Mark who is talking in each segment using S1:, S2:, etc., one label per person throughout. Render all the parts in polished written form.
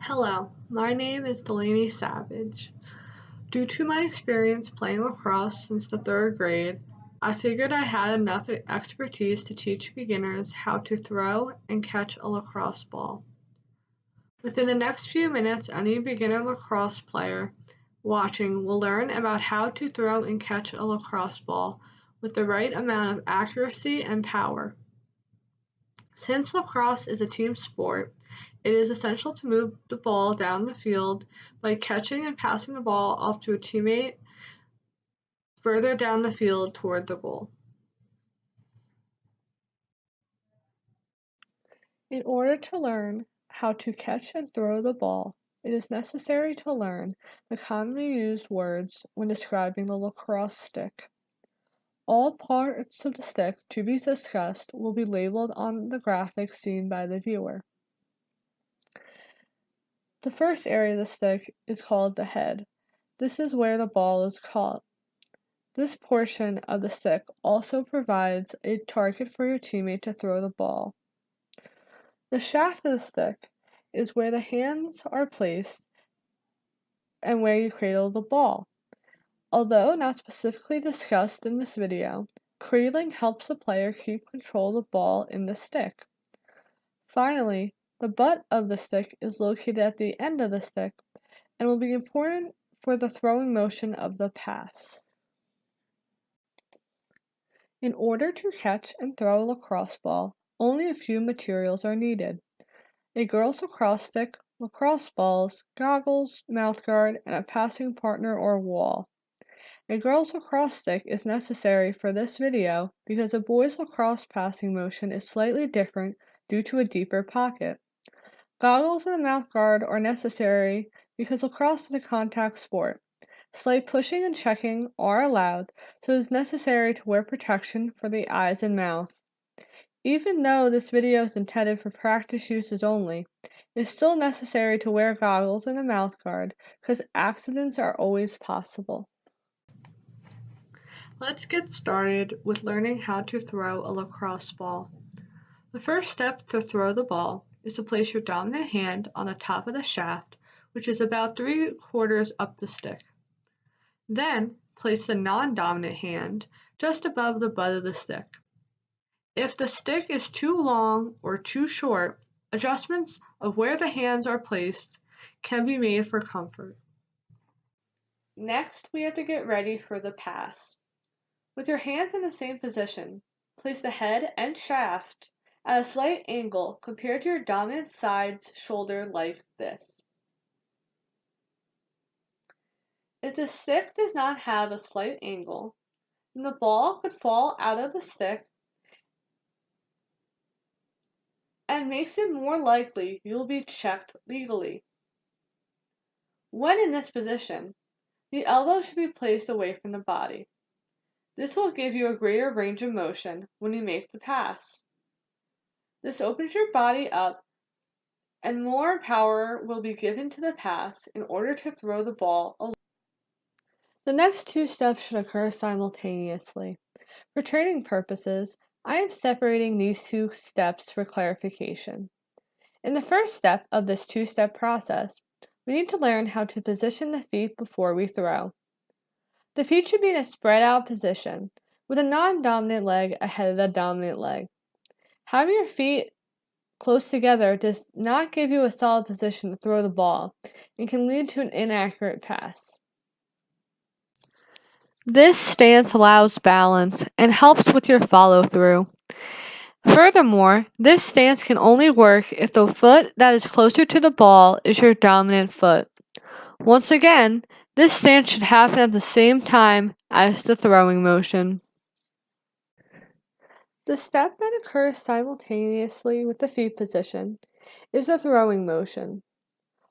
S1: Hello, my name is Delaney Savage. Due to my experience playing lacrosse since the third grade, I figured I had enough expertise to teach beginners how to throw and catch a lacrosse ball. Within the next few minutes, any beginner lacrosse player watching will learn about how to throw and catch a lacrosse ball with the right amount of accuracy and power. Since lacrosse is a team sport, it is essential to move the ball down the field by catching and passing the ball off to a teammate further down the field toward the goal. In order to learn how to catch and throw the ball, it is necessary to learn the commonly used words when describing the lacrosse stick. All parts of the stick to be discussed will be labeled on the graphic seen by the viewer. The first area of the stick is called the head. This is where the ball is caught. This portion of the stick also provides a target for your teammate to throw the ball. The shaft of the stick is where the hands are placed and where you cradle the ball. Although not specifically discussed in this video, cradling helps the player keep control of the ball in the stick. Finally, the butt of the stick is located at the end of the stick and will be important for the throwing motion of the pass. In order to catch and throw a lacrosse ball, only a few materials are needed: a girl's lacrosse stick, lacrosse balls, goggles, mouthguard, and a passing partner or wall. A girl's lacrosse stick is necessary for this video because a boy's lacrosse passing motion is slightly different due to a deeper pocket. Goggles and a mouthguard are necessary because lacrosse is a contact sport. Slight pushing and checking are allowed, so it is necessary to wear protection for the eyes and mouth. Even though this video is intended for practice uses only, it is still necessary to wear goggles and a mouthguard because accidents are always possible. Let's get started with learning how to throw a lacrosse ball. The first step to throw the ball is to place your dominant hand on the top of the shaft, which is about 3/4 up the stick. Then, place the non-dominant hand just above the butt of the stick. If the stick is too long or too short, adjustments of where the hands are placed can be made for comfort. Next, we have to get ready for the pass. With your hands in the same position, place the head and shaft at a slight angle compared to your dominant side's shoulder like this. If the stick does not have a slight angle, then the ball could fall out of the stick and makes it more likely you will be checked legally. When in this position, the elbow should be placed away from the body. This will give you a greater range of motion when you make the pass. This opens your body up and more power will be given to the pass in order to throw the ball away. The next two steps should occur simultaneously. For training purposes, I am separating these two steps for clarification. In the first step of this two-step process, we need to learn how to position the feet before we throw. The feet should be in a spread out position, with a non-dominant leg ahead of the dominant leg. Having your feet close together does not give you a solid position to throw the ball and can lead to an inaccurate pass. This stance allows balance and helps with your follow-through. Furthermore, this stance can only work if the foot that is closer to the ball is your dominant foot. Once again, this stance should happen at the same time as the throwing motion. The step that occurs simultaneously with the feet position is the throwing motion.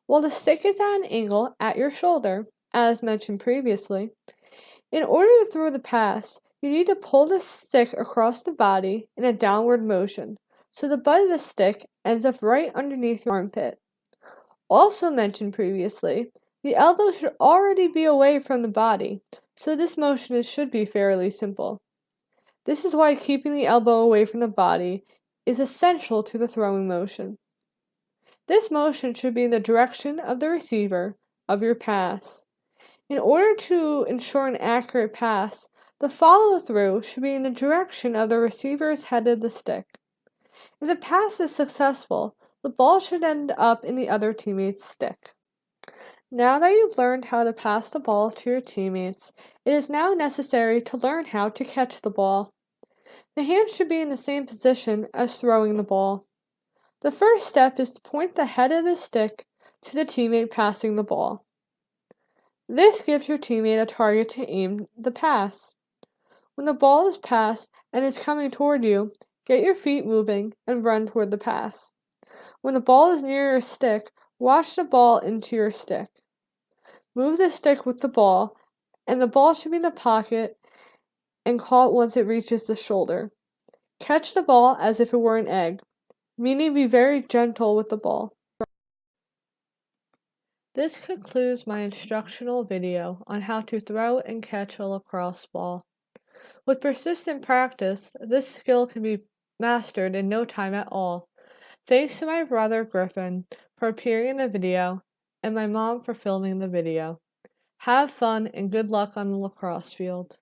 S1: While the stick is at an angle at your shoulder, as mentioned previously, in order to throw the pass, you need to pull the stick across the body in a downward motion, so the butt of the stick ends up right underneath your armpit. Also mentioned previously, the elbow should already be away from the body, so this motion should be fairly simple. This is why keeping the elbow away from the body is essential to the throwing motion. This motion should be in the direction of the receiver of your pass. In order to ensure an accurate pass, the follow-through should be in the direction of the receiver's head of the stick. If the pass is successful, the ball should end up in the other teammate's stick. Now that you've learned how to pass the ball to your teammates, it is now necessary to learn how to catch the ball. The hands should be in the same position as throwing the ball. The first step is to point the head of the stick to the teammate passing the ball. This gives your teammate a target to aim the pass. When the ball is passed and is coming toward you, get your feet moving and run toward the pass. When the ball is near your stick, watch the ball into your stick. Move the stick with the ball, and the ball should be in the pocket and caught once it reaches the shoulder. Catch the ball as if it were an egg, meaning be very gentle with the ball. This concludes my instructional video on how to throw and catch a lacrosse ball. With persistent practice, this skill can be mastered in no time at all. Thanks to my brother Griffin for appearing in the video and my mom for filming the video. Have fun and good luck on the lacrosse field.